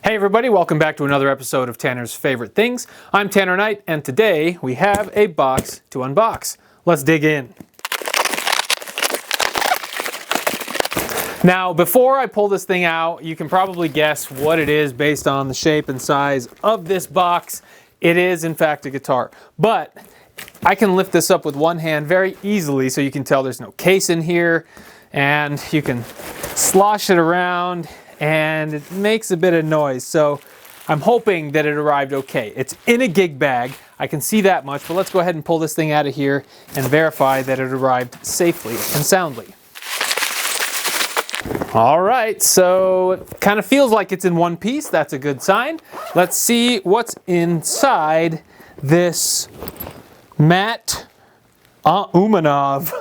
Hey everybody, welcome back to another episode of Tanner's Favorite Things. I'm Tanner Knight, and today we have a box to unbox. Let's dig in. Now, before I pull this thing out, you can probably guess what it is based on the shape and size of this box. It is, in fact, a guitar. But I can lift this up with one hand very easily, so you can tell there's no case in here, and you can slosh it around, and it makes a bit of noise. So I'm hoping that it arrived okay. It's in a gig bag, I can see that much, but let's go ahead and pull this thing out of here and verify that it arrived safely and soundly. All right, so it kind of feels like it's in one piece. That's a good sign. Let's see what's inside this Matt Umanov,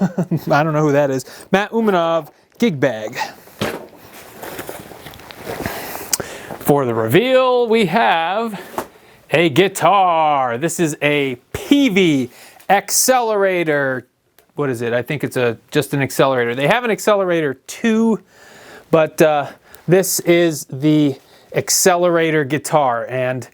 I don't know who that is, Matt Umanov gig bag. For the reveal, we have a guitar. This is a Peavey Axcelerator. What is it? I think it's just an accelerator. They have an accelerator too, but this is the Axcelerator guitar. And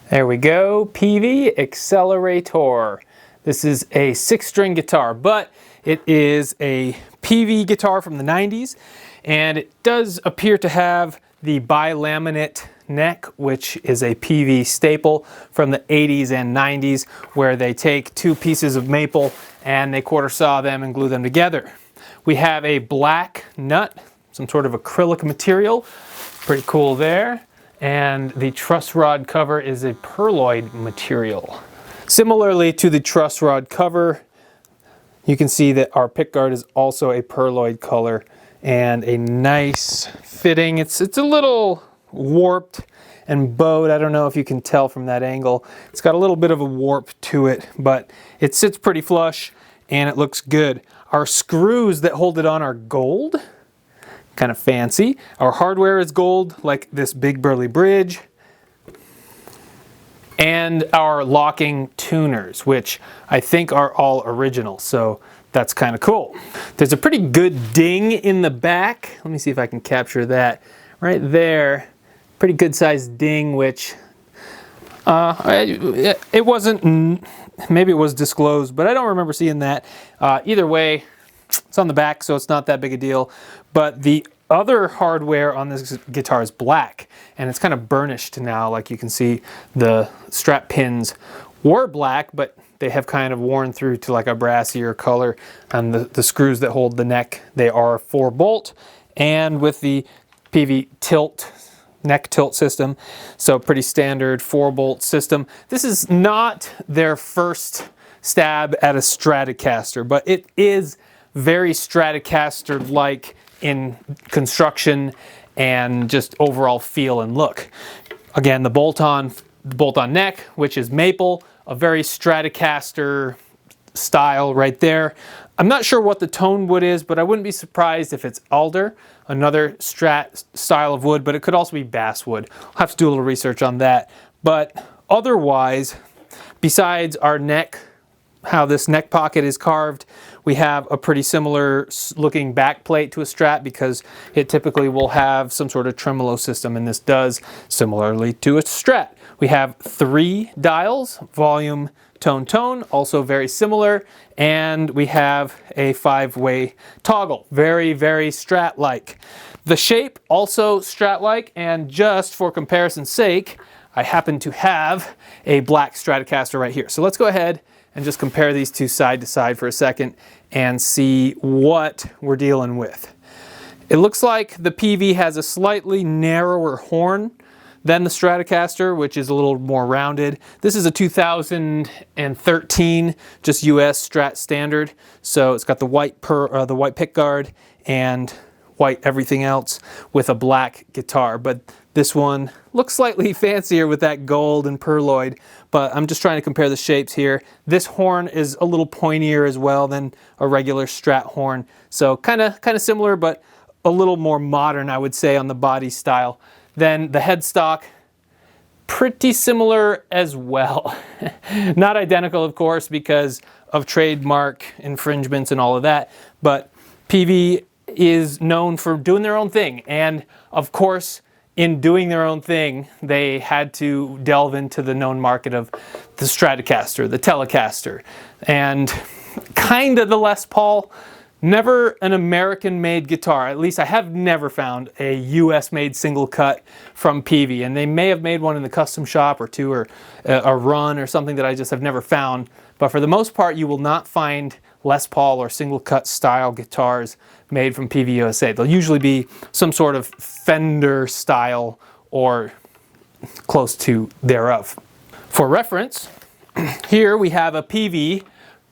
there we go, Peavey Axcelerator. This is a 6-string guitar, but it is a Peavey guitar from the 90s, and it does appear to have the bilaminate neck, which is a Peavey staple from the 80s and 90s, where they take two pieces of maple and they quarter saw them and glue them together. We have a black nut, some sort of acrylic material, pretty cool there, and the truss rod cover is a pearloid material. Similarly to the truss rod cover, you can see that our pickguard is also a pearloid color and a nice fitting. It's a little warped and bowed. I don't know if you can tell from that angle. It's got a little bit of a warp to it, but it sits pretty flush and it looks good. Our screws that hold it on are gold, kind of fancy. Our hardware is gold, like this big burly bridge. And our locking tuners, which I think are all original, so that's kind of cool. There's a pretty good ding in the back. Let me see if I can capture that. Right there, pretty good sized ding, which it wasn't, maybe it was disclosed, but I don't remember seeing that. Either way, it's on the back, so it's not that big a deal. But the other hardware on this guitar is black, and it's kind of burnished now. Like you can see, the strap pins were black, but they have kind of worn through to like a brassier color. And the screws that hold the neck, they are 4-bolt, and with the Peavey neck tilt system, so pretty standard 4-bolt system. This is not their first stab at a Stratocaster, but it is very Stratocaster-like in construction and just overall feel and look. Again, the bolt-on neck, which is maple, a very Stratocaster style right there. I'm not sure what the tone wood is, but I wouldn't be surprised if it's alder, another Strat style of wood, but it could also be basswood. I'll have to do a little research on that. But otherwise, besides our neck, how this neck pocket is carved, we have a pretty similar looking back plate to a Strat, because it typically will have some sort of tremolo system, and this does similarly to a Strat. We have 3 dials, volume, tone, tone, also very similar, and we have a 5-way toggle, very, very Strat-like. The shape also Strat-like, and just for comparison's sake, I happen to have a black Stratocaster right here. So let's go ahead and just compare these two side to side for a second and see what we're dealing with. It looks like the Peavey has a slightly narrower horn than the Stratocaster, which is a little more rounded. This is a 2013 just US Strat standard, so it's got the white pickguard and white everything else with a black guitar. But this one looks slightly fancier with that gold and pearloid, but I'm just trying to compare the shapes here. This horn is a little pointier as well than a regular Strat horn, so kind of similar, but a little more modern, I would say, on the body style. Then the headstock, pretty similar as well. Not identical, of course, because of trademark infringements and all of that, but Peavey is known for doing their own thing, and of course in doing their own thing, they had to delve into the known market of the Stratocaster, the Telecaster, and kind of the Les Paul. Never an American-made guitar. At least I have never found a US-made single cut from Peavey, and they may have made one in the custom shop or two, or a run or something that I just have never found. But for the most part, you will not find Les Paul or single cut style guitars made from Peavey USA. They'll usually be some sort of Fender style or close to thereof. For reference, here we have a Peavey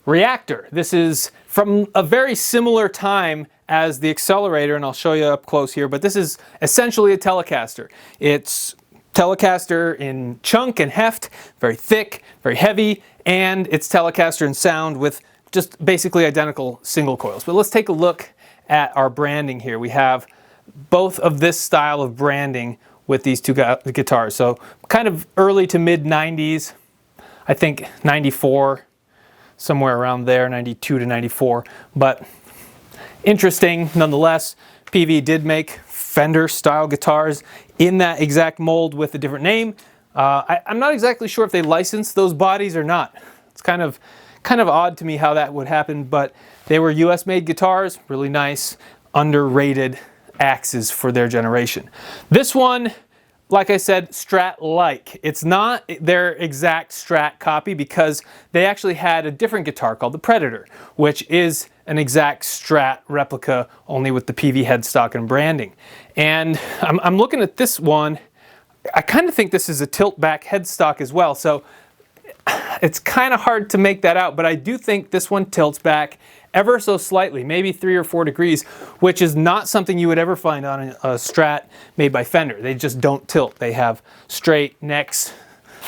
Reactor. This is from a very similar time as the Accelerator, and I'll show you up close here, but this is essentially a Telecaster. It's Telecaster in chunk and heft, very thick, very heavy, and it's Telecaster in sound with just basically identical single coils. But let's take a look at our branding here. We have both of this style of branding with these two guitars. So kind of early to mid 90s, I think 94, somewhere around there, 92 to 94. But interesting nonetheless. Peavey did make Fender style guitars in that exact mold with a different name. I'm not exactly sure if they licensed those bodies or not. It's kind of odd to me how that would happen, but they were US made guitars, really nice, underrated axes for their generation. This one, like I said, Strat-like. It's not their exact Strat copy because they actually had a different guitar called the Predator, which is an exact Strat replica, only with the Peavey headstock and branding. And I'm looking at this one. I kind of think this is a tilt-back headstock as well, so it's kind of hard to make that out, but I do think this one tilts back ever so slightly, maybe 3 or 4 degrees, which is not something you would ever find on a Strat made by Fender. They just don't tilt. They have straight necks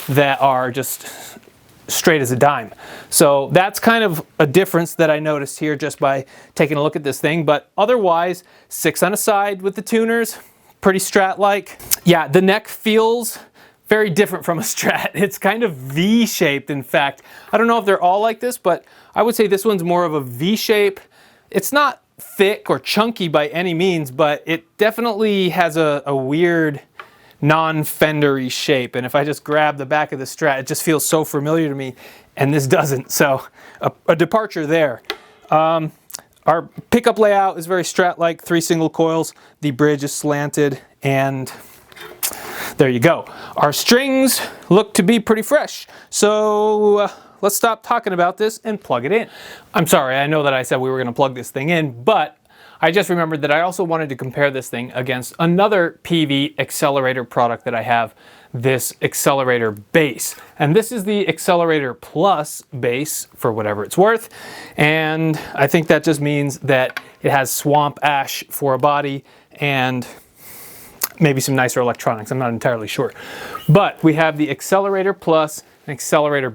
that are just straight as a dime. So that's kind of a difference that I noticed here just by taking a look at this thing. But otherwise, 6 on a side with the tuners, pretty Strat-like. Yeah, the neck feels very different from a Strat. It's kind of V-shaped, in fact. I don't know if they're all like this, but I would say this one's more of a V-shape. It's not thick or chunky by any means, but it definitely has a weird non-Fender-y shape. And if I just grab the back of the Strat, it just feels so familiar to me, and this doesn't. So a departure there. Our pickup layout is very Strat-like, 3 single coils. The bridge is slanted, and there you go. Our strings look to be pretty fresh. So let's stop talking about this and plug it in. I'm sorry, I know that I said we were going to plug this thing in, but I just remembered that I also wanted to compare this thing against another Peavey Accelerator product that I have, this Accelerator bass. And this is the Accelerator Plus bass, for whatever it's worth. And I think that just means that it has swamp ash for a body and maybe some nicer electronics. I'm not entirely sure. But we have the Accelerator Plus and Accelerator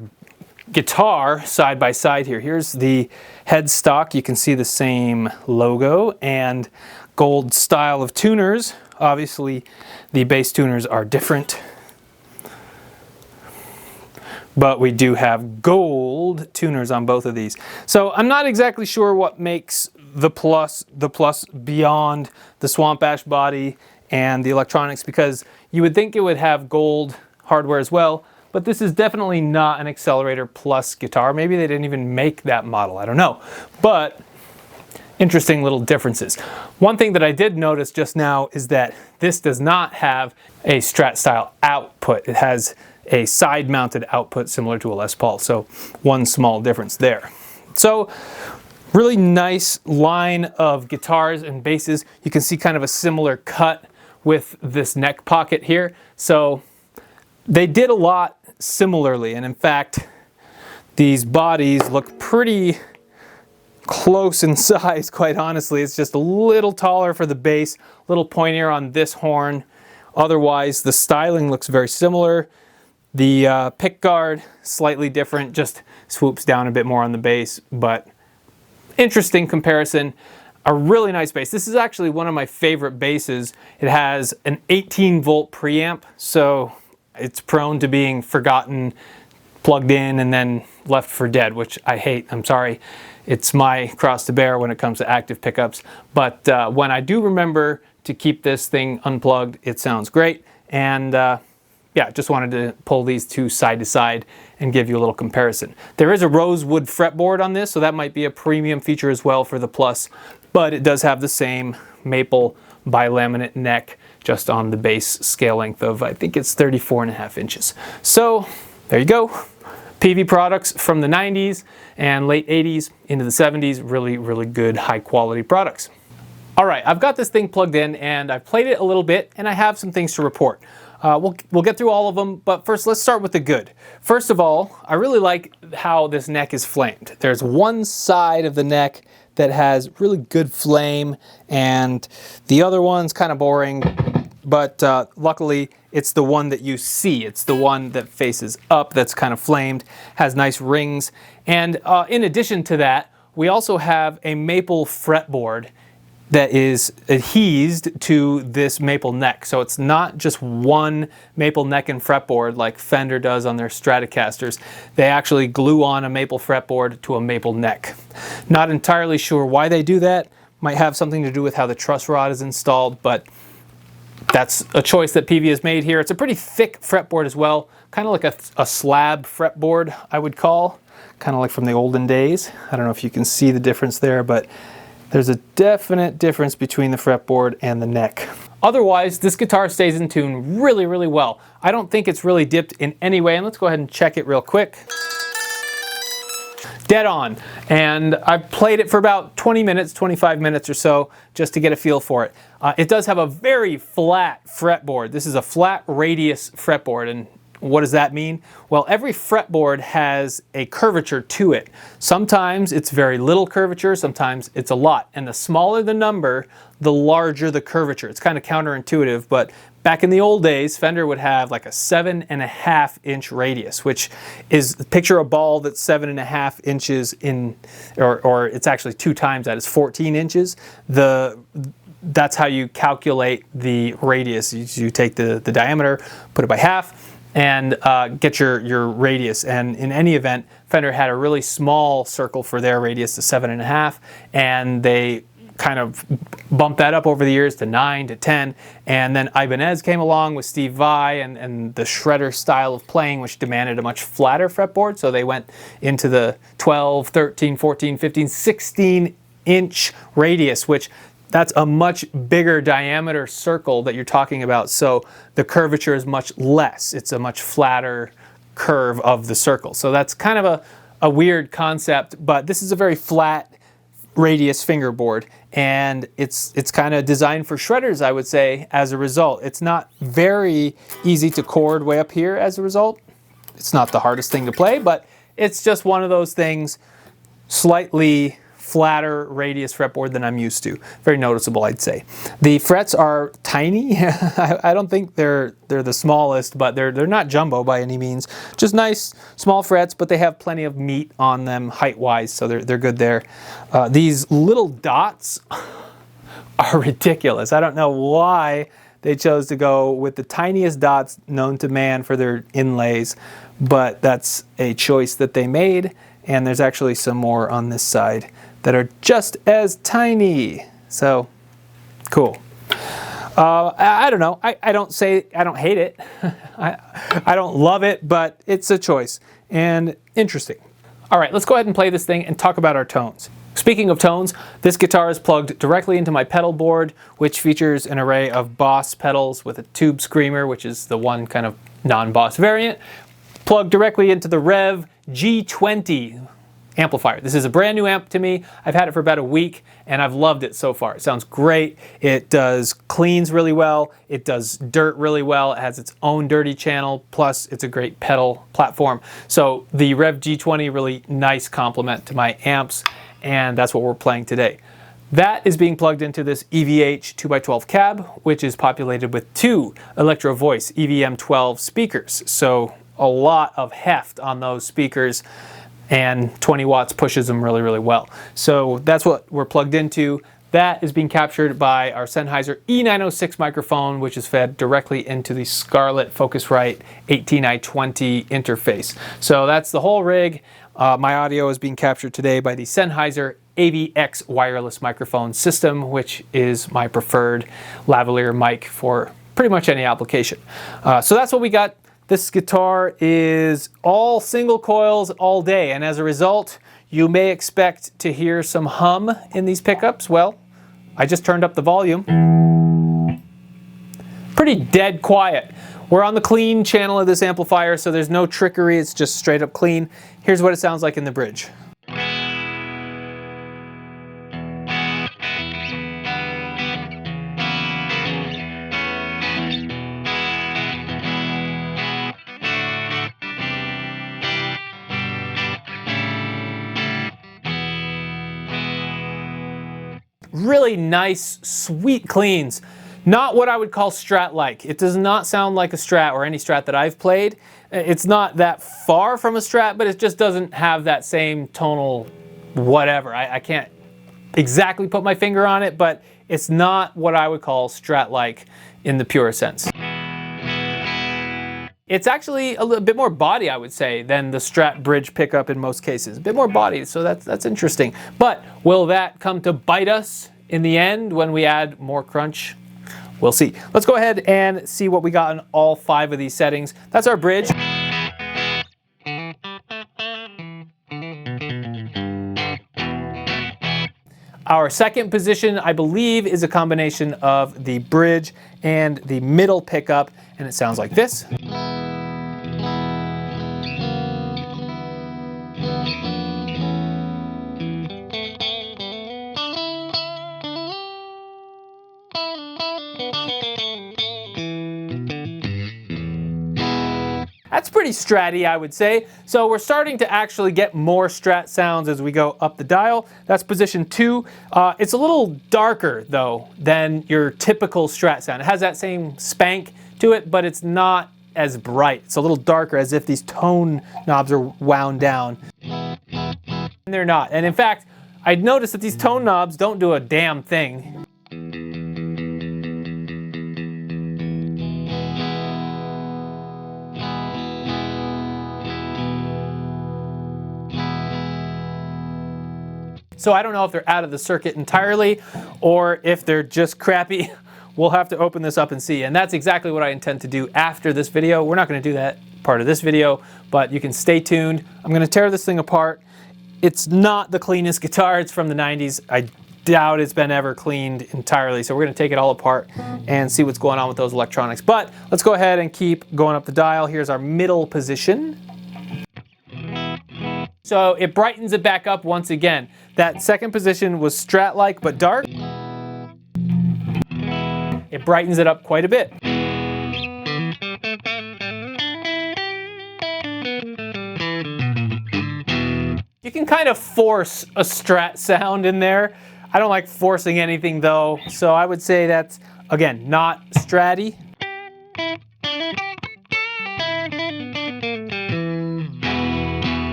guitar side by side here. Here's the headstock. You can see the same logo and gold style of tuners. Obviously, the bass tuners are different, but we do have gold tuners on both of these. So I'm not exactly sure what makes the Plus beyond the swamp ash body and the electronics, because you would think it would have gold hardware as well, but this is definitely not an Accelerator Plus guitar. Maybe they didn't even make that model, I don't know. But interesting little differences. One thing that I did notice just now is that this does not have a Strat style output. It has a side mounted output similar to a Les Paul, so one small difference there. So really nice line of guitars and basses. You can see kind of a similar cut with this neck pocket here. So they did a lot similarly, and in fact these bodies look pretty close in size, quite honestly. It's just a little taller for the bass, a little pointier on this horn. Otherwise the styling looks very similar. The pick guard slightly different, just swoops down a bit more on the bass, but interesting comparison. A really nice bass. This is actually one of my favorite basses. It has an 18-volt preamp, so it's prone to being forgotten, plugged in, and then left for dead, which I hate. I'm sorry. it's my cross to bear when it comes to active pickups. But when I do remember to keep this thing unplugged, it sounds great. And yeah, just wanted to pull these two side to side and give you a little comparison. There is a rosewood fretboard on this, so that might be a premium feature as well for the Plus, but it does have the same maple bilaminate neck, just on the base scale length of, I think it's 34.5 inches. So there you go. Peavey products from the 90s and late 80s into the 70s, really, really good high quality products. All right, I've got this thing plugged in and I've played it a little bit and I have some things to report. We'll get through all of them, but first let's start with the good. First of all, I really like how this neck is flamed. There's one side of the neck that has really good flame and the other one's kind of boring, but luckily it's the one that you see. It's the one that faces up that's kind of flamed, has nice rings. And in addition to that, we also have a maple fretboard that is adhesed to this maple neck. So it's not just one maple neck and fretboard like Fender does on their Stratocasters. They actually glue on a maple fretboard to a maple neck. Not entirely sure why they do that. Might have something to do with how the truss rod is installed, but that's a choice that Peavey has made here. It's a pretty thick fretboard as well, kind of like a slab fretboard, I would call, kind of like from the olden days. I don't know if you can see the difference there, but there's a definite difference between the fretboard and the neck. Otherwise, this guitar stays in tune really, really well. I don't think it's really dipped in any way, and let's go ahead and check it real quick. Dead on. And I've played it for about 20 minutes, 25 minutes or so, just to get a feel for it. It does have a very flat fretboard. This is a flat radius fretboard, and what does that mean? Well, every fretboard has a curvature to it. Sometimes it's very little curvature, sometimes it's a lot. And the smaller the number, the larger the curvature. It's kind of counterintuitive, but back in the old days, Fender would have like a 7.5 inch radius, which is, picture a ball that's 7.5 inches in, or it's actually 2 times that, it's 14 inches. That's how you calculate the radius. You take the diameter, put it by half, and get your radius. And in any event, Fender had a really small circle for their radius to 7.5, and they kind of bumped that up over the years to 9 to 10. And then Ibanez came along with Steve Vai and the shredder style of playing, which demanded a much flatter fretboard. So they went into the 12, 13, 14, 15, 16 inch radius, which that's a much bigger diameter circle that you're talking about, so the curvature is much less. It's a much flatter curve of the circle. So that's kind of a weird concept, but this is a very flat radius fingerboard, and it's kind of designed for shredders, I would say, as a result. It's not very easy to chord way up here as a result. It's not the hardest thing to play, but it's just one of those things, slightly flatter radius fretboard than I'm used to. Very noticeable, I'd say. The frets are tiny. I don't think they're the smallest, but they're not jumbo by any means. Just nice small frets, but they have plenty of meat on them height-wise, so they're good there. These little dots are ridiculous. I don't know why they chose to go with the tiniest dots known to man for their inlays, but that's a choice that they made, and there's actually some more on this side that are just as tiny. So, cool. I don't know. I don't hate it. I don't love it, but it's a choice and interesting. All right, let's go ahead and play this thing and talk about our tones. Speaking of tones, this guitar is plugged directly into my pedal board, which features an array of Boss pedals with a tube screamer, which is the one kind of non-Boss variant, plugged directly into the Rev G20 amplifier. This is a brand new amp to me. I've had it for about a week and I've loved it so far. It sounds great. It does cleans really well. It does dirt really well. It has its own dirty channel, plus it's a great pedal platform. So the Rev G20, really nice complement to my amps, and that's what we're playing today. That is being plugged into this EVH 2x12 cab, which is populated with 2 Electro Voice EVM12 speakers. So a lot of heft on those speakers, and 20 watts pushes them really, really well. So that's what we're plugged into. That is being captured by our Sennheiser E906 microphone, which is fed directly into the Scarlett Focusrite 18i20 interface. So that's the whole rig. My audio is being captured today by the Sennheiser AVX wireless microphone system, which is my preferred lavalier mic for pretty much any application. So that's what we got. This guitar is all single coils all day, and as a result, you may expect to hear some hum in these pickups. Well, I just turned up the volume. Pretty dead quiet. We're on the clean channel of this amplifier, so there's no trickery, it's just straight up clean. Here's what it sounds like in the bridge. Really nice, sweet cleans. Not what I would call Strat-like. It does not sound like a Strat or any Strat that I've played. It's not that far from a Strat, but it just doesn't have that same tonal whatever. I can't exactly put my finger on it, but it's not what I would call Strat-like in the pure sense. It's actually a little bit more body, I would say, than the Strat bridge pickup in most cases. A bit more body, so that's interesting. But will that come to bite us in the end when we add more crunch? We'll see. Let's go ahead and see what we got in all 5 of these settings. That's our bridge. Our second position, I believe, is a combination of the bridge and the middle pickup, and it sounds like this. That's pretty Stratty, I would say. So we're starting to actually get more Strat sounds as we go up the dial. That's position 2. It's a little darker, though, than your typical Strat sound. It has that same spank to it, but it's not as bright. It's a little darker, as if these tone knobs are wound down. And they're not. And in fact, I'd noticed that these tone knobs don't do a damn thing. So I don't know if they're out of the circuit entirely or if they're just crappy. We'll have to open this up and see. And that's exactly what I intend to do after this video. We're not going to do that part of this video, but you can stay tuned. I'm going to tear this thing apart. It's not the cleanest guitar. It's from the 90s. I doubt it's been ever cleaned entirely. So we're going to take it all apart and see what's going on with those electronics. But let's go ahead and keep going up the dial. Here's our middle position. So it brightens it back up once again. That second position was Strat-like but dark. It brightens it up quite a bit. You can kind of force a Strat sound in there. I don't like forcing anything though, so I would say that's, again, not Stratty.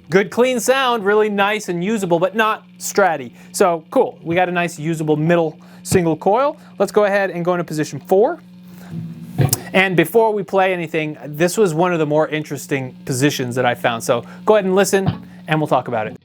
Good clean sound, really nice and usable, but not Stratty. So cool, we got a nice usable middle single coil. Let's go ahead and go into position 4. And before we play anything, this was one of the more interesting positions that I found. So go ahead and listen and we'll talk about it.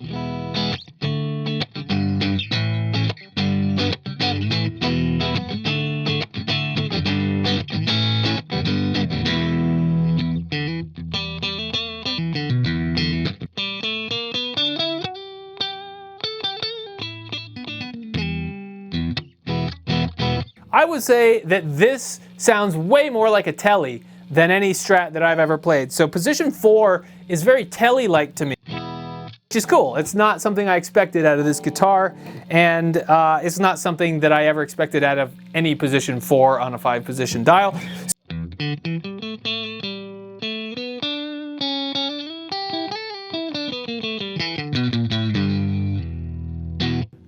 I would say that this sounds way more like a Telly than any Strat that I've ever played. So position 4 is very Telly-like to me, which is cool. It's not something I expected out of this guitar, and it's not something that I ever expected out of any position 4 on a 5-position dial.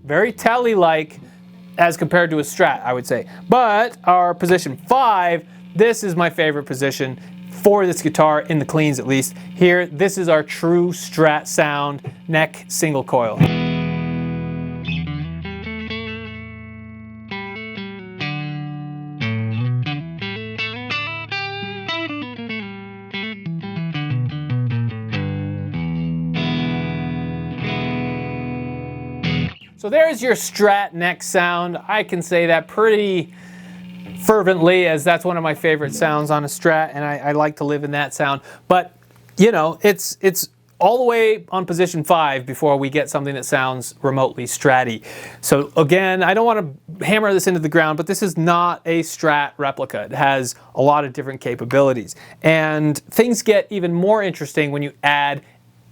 Very Telly-like as compared to a Strat, I would say. But our position 5, this is my favorite position for this guitar, in the cleans at least. Here, this is our true Strat sound, neck single coil. So there's your Strat neck sound. I can say that pretty fervently, as that's one of my favorite sounds on a Strat, and I like to live in that sound. But you know, it's all the way on position 5 before we get something that sounds remotely Stratty. So again, I don't want to hammer this into the ground, but this is not a Strat replica. It has a lot of different capabilities. And things get even more interesting when you add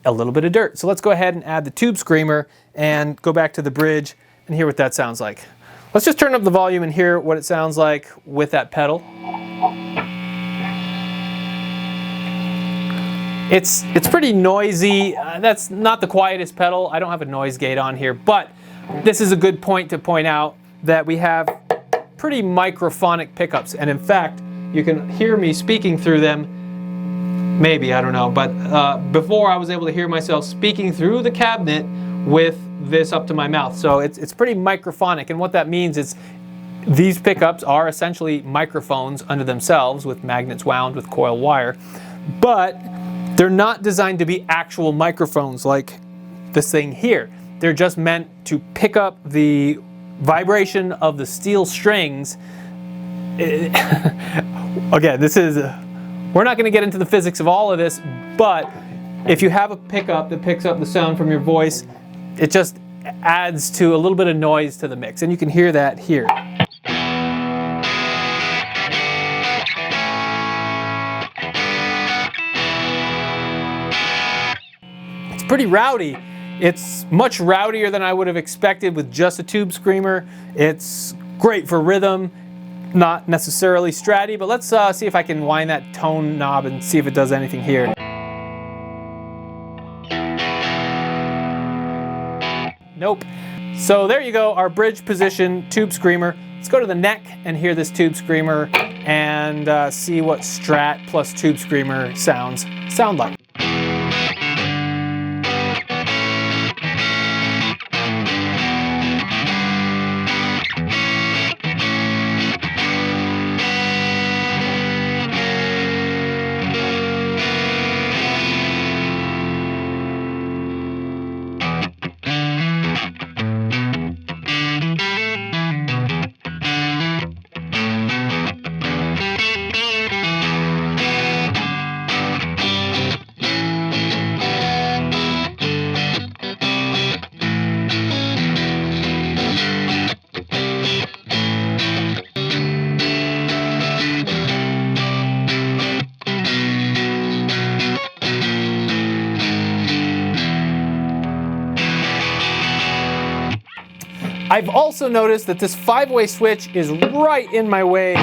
a little bit of dirt. So let's go ahead and add the Tube Screamer and go back to the bridge and hear what that sounds like. Let's just turn up the volume and hear what it sounds like with that pedal. It's pretty noisy. That's not the quietest pedal. I don't have a noise gate on here, but this is a good point to point out that we have pretty microphonic pickups. And in fact, you can hear me speaking through them. Maybe, I don't know. But before I was able to hear myself speaking through the cabinet with this up to my mouth. So it's pretty microphonic. And what that means is these pickups are essentially microphones unto themselves with magnets wound with coil wire. But they're not designed to be actual microphones like this thing here. They're just meant to pick up the vibration of the steel strings. Again, this is, we're not going to get into the physics of all of this, but if you have a pickup that picks up the sound from your voice, it just adds to a little bit of noise to the mix, and you can hear that here. Pretty rowdy. It's much rowdier than I would have expected with just a Tube Screamer. It's great for rhythm, not necessarily Stratty, but let's see if I can wind that tone knob and see if it does anything here. Nope. So there you go, our bridge position Tube Screamer. Let's go to the neck and hear this Tube Screamer and see what Strat plus Tube Screamer sound like. I've also noticed that this 5-way switch is right in my way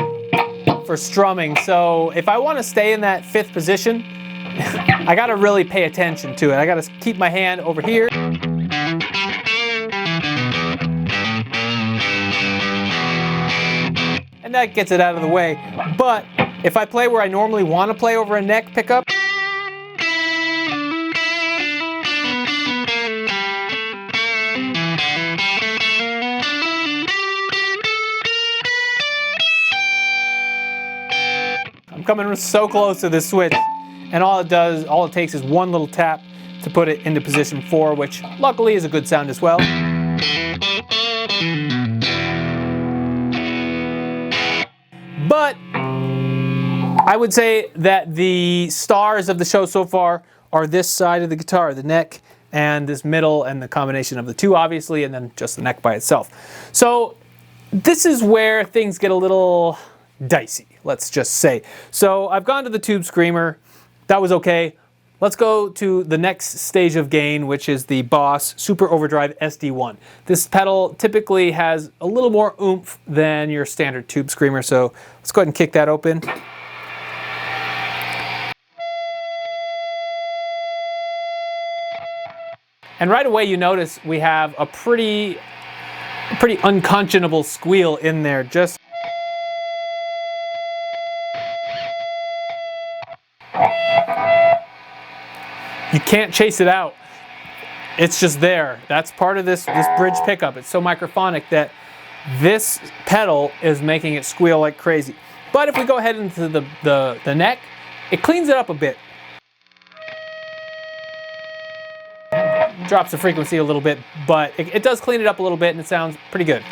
for strumming. So if I want to stay in that 5th position, I got to really pay attention to it. I got to keep my hand over here. And that gets it out of the way. But if I play where I normally want to play over a neck pickup, I'm coming so close to this switch, and all it takes is one little tap to put it into position 4, which luckily is a good sound as well. But I would say that the stars of the show so far are this side of the guitar, the neck, and this middle, and the combination of the two, obviously, and then just the neck by itself. So this is where things get a little dicey, let's just say. So I've gone to the Tube Screamer. That was okay. Let's go to the next stage of gain, which is the Boss Super Overdrive SD1. This pedal typically has a little more oomph than your standard Tube Screamer, so let's go ahead and kick that open. And right away you notice we have a pretty unconscionable squeal in there. Just you can't chase it out. It's just there. That's part of this bridge pickup. It's so microphonic that this pedal is making it squeal like crazy. But if we go ahead into the neck, it cleans it up a bit. drops the frequency a little bit, but it does clean it up a little bit and it sounds pretty good.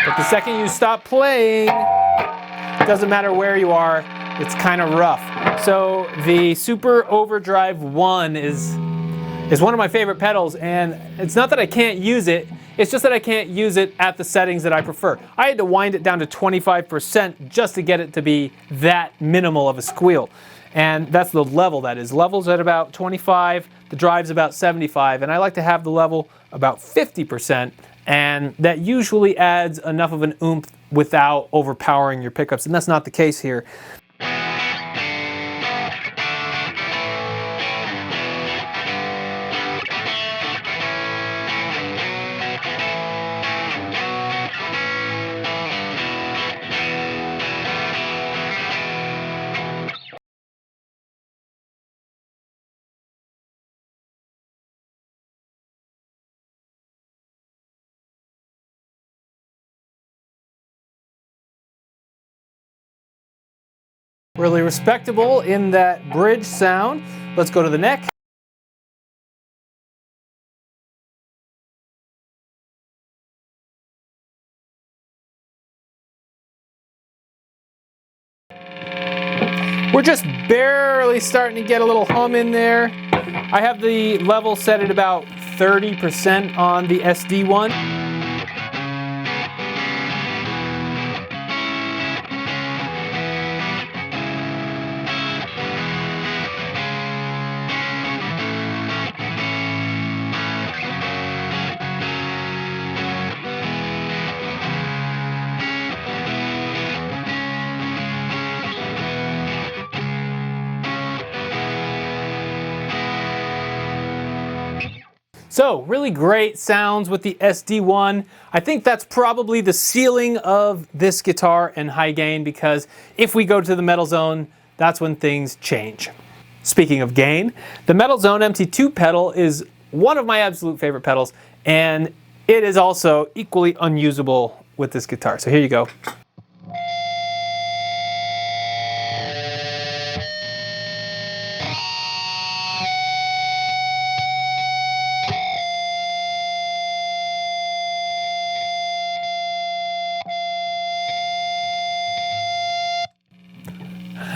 But the second you stop playing, it doesn't matter where you are, it's kind of rough. So the Super Overdrive 1 is one of my favorite pedals, and it's not that I can't use it, it's just that I can't use it at the settings that I prefer. I had to wind it down to 25% just to get it to be that minimal of a squeal. And that's the level that is. Level's at about 25, the drive's about 75, and I like to have the level about 50%. And that usually adds enough of an oomph without overpowering your pickups, and that's not the case here. Really respectable in that bridge sound. Let's go to the neck. We're just barely starting to get a little hum in there. I have the level set at about 30% on the SD one. So, really great sounds with the SD1. I think that's probably the ceiling of this guitar and high gain, because if we go to the Metal Zone, that's when things change. Speaking of gain, the Metal Zone MT2 pedal is one of my absolute favorite pedals, and it is also equally unusable with this guitar. So here you go.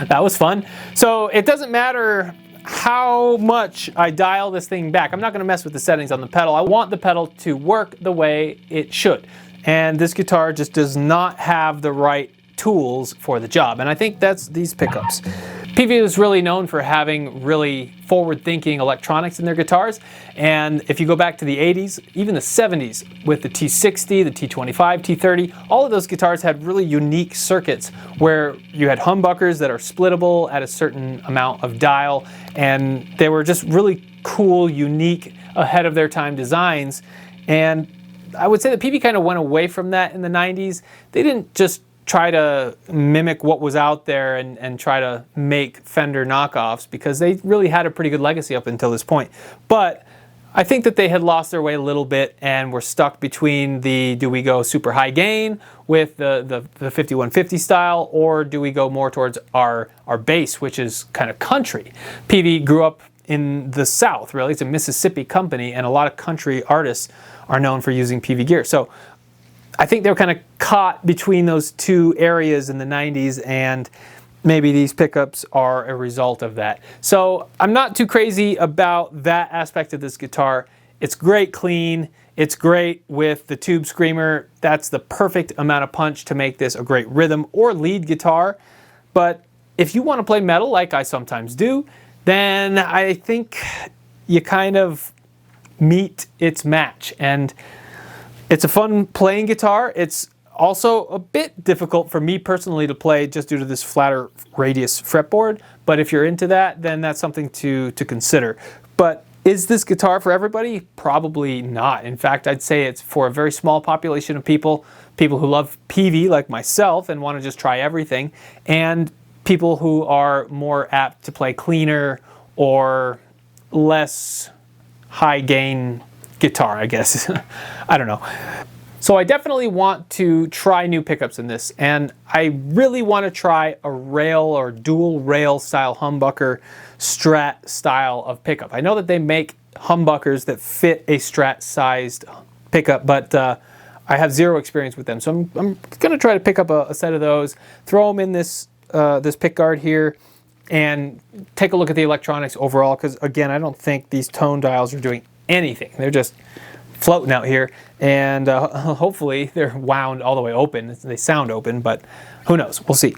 That was fun. So it doesn't matter how much I dial this thing back. I'm not going to mess with the settings on the pedal. I want the pedal to work the way it should. And this guitar just does not have the right tools for the job. And I think that's these pickups. Peavey is really known for having really forward-thinking electronics in their guitars, and if you go back to the 80s, even the 70s, with the T60, the T25, T30, all of those guitars had really unique circuits where you had humbuckers that are splittable at a certain amount of dial, and they were just really cool, unique, ahead of their time designs. And I would say that Peavey kind of went away from that in the 90s. They didn't just try to mimic what was out there and try to make Fender knockoffs, because they really had a pretty good legacy up until this point. But I think that they had lost their way a little bit and were stuck between the, do we go super high gain with the 5150 style, or do we go more towards our bass, which is kind of country. Peavey grew up in the South, really. It's a Mississippi company, and a lot of country artists are known for using Peavey gear. So I think they were kind of caught between those two areas in the 90s, and maybe these pickups are a result of that. So I'm not too crazy about that aspect of this guitar. It's great clean. It's great with the tube screamer. That's the perfect amount of punch to make this a great rhythm or lead guitar. But if you want to play metal like I sometimes do, then I think you kind of meet its match. And it's a fun playing guitar. It's also a bit difficult for me personally to play just due to this flatter radius fretboard. But if you're into that, then that's something to consider. But is this guitar for everybody? Probably not. In fact, I'd say it's for a very small population of people, people who love Peavey like myself and want to just try everything, and people who are more apt to play cleaner or less high gain guitar, I guess. I don't know. So I definitely want to try new pickups in this, and I really want to try a rail or dual rail style humbucker Strat style of pickup. I know that they make humbuckers that fit a Strat sized pickup, but I have zero experience with them. So I'm going to try to pick up a set of those, throw them in this this pick guard here, and take a look at the electronics overall, because again, I don't think these tone dials are doing anything. They're just floating out here, and hopefully they're wound all the way open. They sound open, but who knows? We'll see.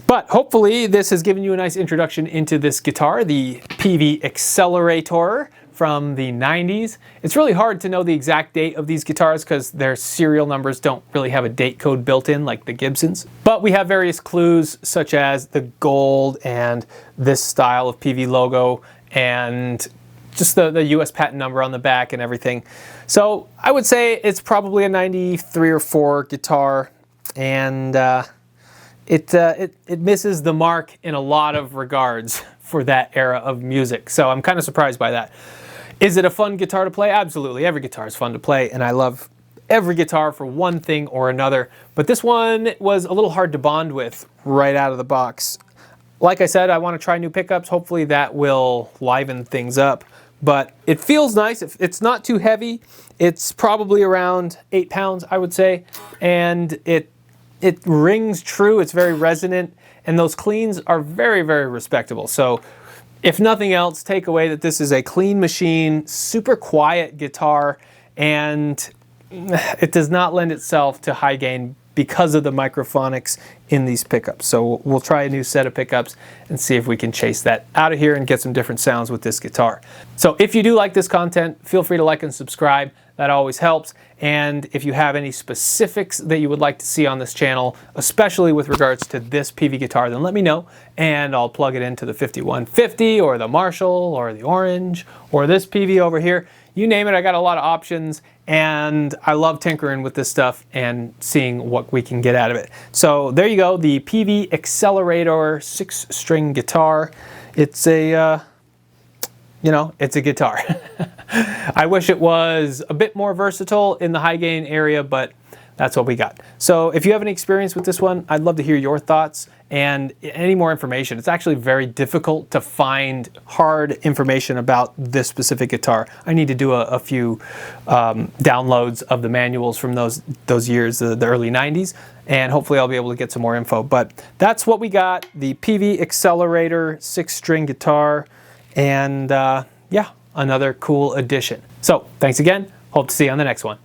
But hopefully this has given you a nice introduction into this guitar, the Peavey Axcelerator from the 90s. It's really hard to know the exact date of these guitars because their serial numbers don't really have a date code built in like the Gibsons. But we have various clues such as the gold and this style of Peavey logo and just the US patent number on the back and everything. So I would say it's probably a 93 or 4 guitar, and it misses the mark in a lot of regards for that era of music. So I'm kind of surprised by that. Is it a fun guitar to play? Absolutely. Every guitar is fun to play, and I love every guitar for one thing or another. But this one was a little hard to bond with right out of the box. Like I said, I want to try new pickups. Hopefully that will liven things up. But it feels nice. It's not too heavy. It's probably around 8 pounds, I would say. And it rings true. It's very resonant. And those cleans are very, very respectable. So if nothing else, take away that this is a clean machine, super quiet guitar, and it does not lend itself to high gain because of the microphonics in these pickups. So we'll try a new set of pickups and see if we can chase that out of here and get some different sounds with this guitar. So if you do like this content, feel free to like and subscribe. That always helps. And if you have any specifics that you would like to see on this channel, especially with regards to this Peavey guitar, then let me know, and I'll plug it into the 5150 or the Marshall or the Orange or this Peavey over here. You name it, I got a lot of options, and I love tinkering with this stuff and seeing what we can get out of it. So there you go, the Peavey Axcelerator 6-string guitar. It's a, you know, it's a guitar. I wish it was a bit more versatile in the high gain area, but that's what we got. So if you have any experience with this one, I'd love to hear your thoughts and any more information. It's actually very difficult to find hard information about this specific guitar. I need to do a few downloads of the manuals from those years, the early 90s, and hopefully I'll be able to get some more info. But that's what we got, the Peavey Axcelerator 6-string guitar, and yeah, another cool addition. So thanks again. Hope to see you on the next one.